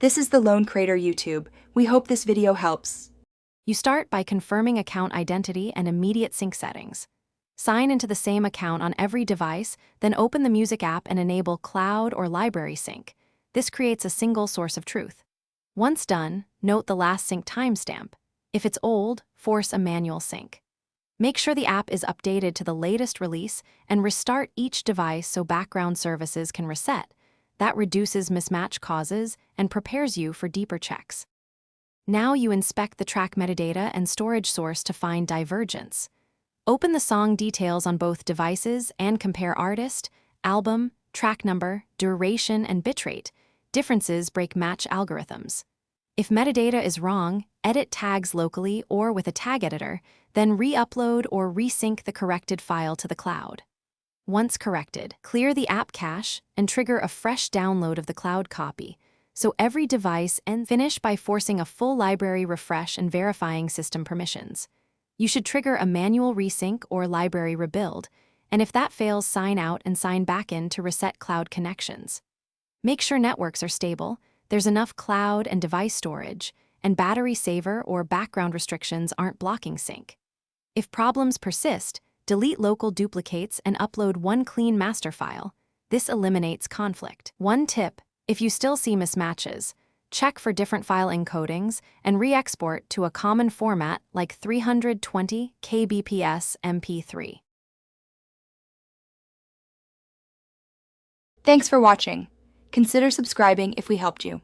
This is the Lone Creator YouTube. We hope this video helps. You start by confirming account identity and immediate sync settings. Sign into the same account on every device, then open the music app and enable cloud or library sync. This creates a single source of truth. Once done, note the last sync timestamp. If it's old, force a manual sync. Make sure the app is updated to the latest release and restart each device so background services can reset. That reduces mismatch causes and prepares you for deeper checks. Now you inspect the track metadata and storage source to find divergence. Open the song details on both devices and compare artist, album, track number, duration, and bitrate. Differences break match algorithms. If metadata is wrong, edit tags locally or with a tag editor, then re-upload or resync the corrected file to the cloud. Once corrected, clear the app cache and trigger a fresh download of the cloud copy, so every device, and finish by forcing a full library refresh and verifying system permissions. You should trigger a manual resync or library rebuild, and if that fails, sign out and sign back in to reset cloud connections. Make sure networks are stable, there's enough cloud and device storage, and battery saver or background restrictions aren't blocking sync. If problems persist, delete local duplicates and upload one clean master file. This eliminates conflict. One tip: if you still see mismatches, check for different file encodings and re-export to a common format like 320 kbps MP3. Thanks for watching. Consider subscribing if we helped you.